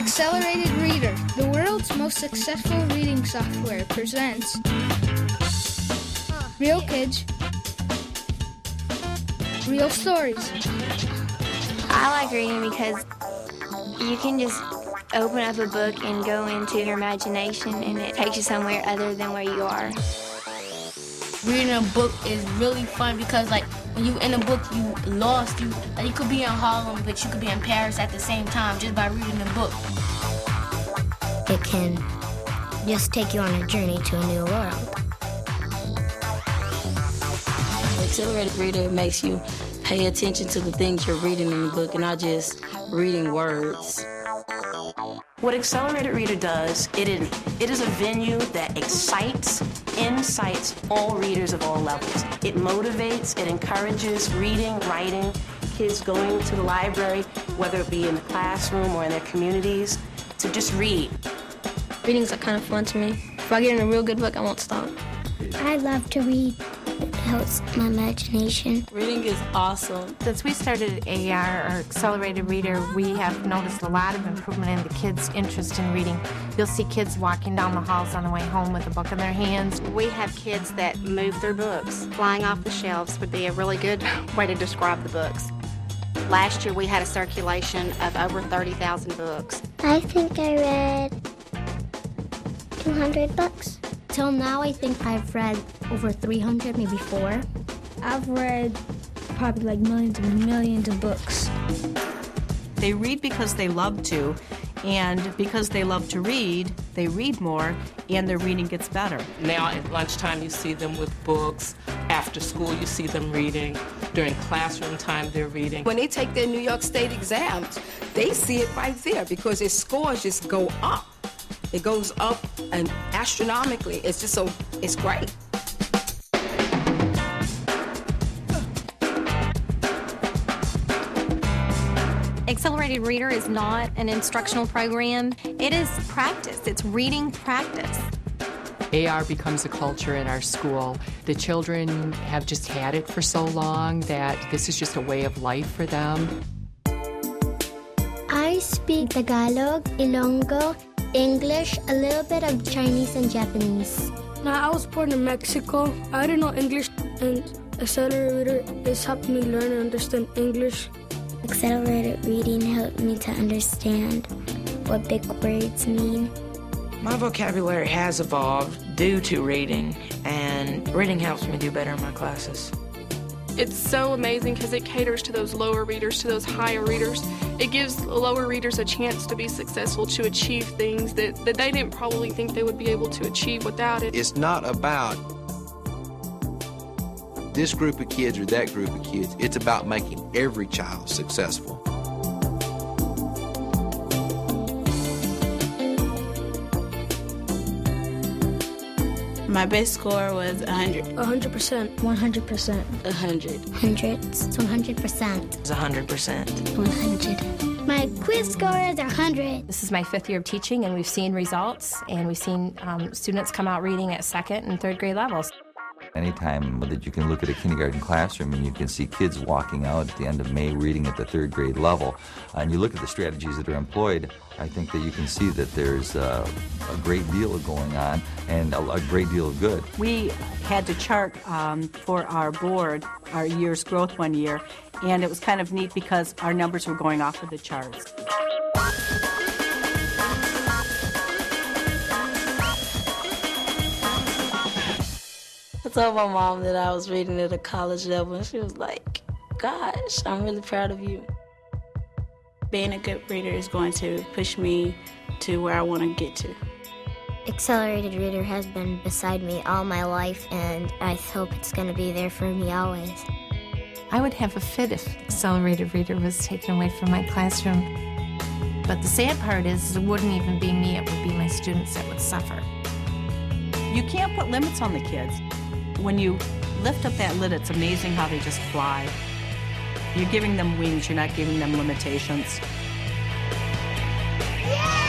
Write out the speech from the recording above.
Accelerated Reader, the world's most successful reading software, presents Real Kids, Real Stories. I like reading because you can just open up a book and go into your imagination, and it takes you somewhere other than where you are. Reading a book is really fun because, like, when you in a book, you lost. You could be in Harlem, but you could be in Paris at the same time just by reading a book. It can just take you on a journey to a new world. Accelerated Reader makes you pay attention to the things you're reading in the book and not just reading words. What Accelerated Reader does, it is a venue that excites, incites all readers of all levels. It motivates, it encourages reading, writing, kids going to the library, whether it be in the classroom or in their communities, to just read. Readings are kind of fun to me. If I get in a real good book, I won't stop. I love to read. It helps my imagination. Reading is awesome. Since we started AR, or Accelerated Reader, we have noticed a lot of improvement in the kids' interest in reading. You'll see kids walking down the halls on the way home with a book in their hands. We have kids that move their books. Flying off the shelves would be a really good way to describe the books. Last year we had a circulation of over 30,000 books. I think I read 200 books. Till now, I think I've read over 300, maybe 4. I've read probably like millions and millions of books. They read because they love to, and because they love to read, they read more, and their reading gets better. Now at lunchtime you see them with books. After school you see them reading. During classroom time they're reading. When they take their New York State exams, they see it right there because their scores just go up. It goes up and astronomically. It's just so, it's great. Accelerated Reader is not an instructional program. It is practice. It's reading practice. AR becomes a culture in our school. The children have just had it for so long that this is just a way of life for them. I speak Tagalog, Ilonggo, English, a little bit of Chinese and Japanese. Now, I was born in Mexico. I didn't know English, and Accelerated Reader is helping me learn and understand English. Accelerated reading helped me to understand what big words mean. My vocabulary has evolved due to reading, and reading helps me do better in my classes. It's so amazing because it caters to those lower readers, to those higher readers. It gives lower readers a chance to be successful, to achieve things that they didn't probably think they would be able to achieve without it. It's not about this group of kids or that group of kids. It's about making every child successful. My best score was 100. 100%. 100%. 100. Hundreds. It's 100%. It's 100%. 100. My quiz score is 100. This is my 5th year of teaching, and we've seen results, and we've seen students come out reading at 2nd and 3rd grade levels. Anytime that you can look at a kindergarten classroom and you can see kids walking out at the end of May reading at the 3rd grade level, and you look at the strategies that are employed, I think that you can see that there's a great deal going on and a great deal of good. We had to chart for our board our year's growth one year, and it was kind of neat because our numbers were going off of the charts. I told my mom that I was reading at a college level, and she was like, gosh, I'm really proud of you. Being a good reader is going to push me to where I want to get to. Accelerated Reader has been beside me all my life, and I hope it's going to be there for me always. I would have a fit if Accelerated Reader was taken away from my classroom. But the sad part is it wouldn't even be me, it would be my students that would suffer. You can't put limits on the kids. When you lift up that lid, it's amazing how they just fly. You're giving them wings, you're not giving them limitations. Yeah!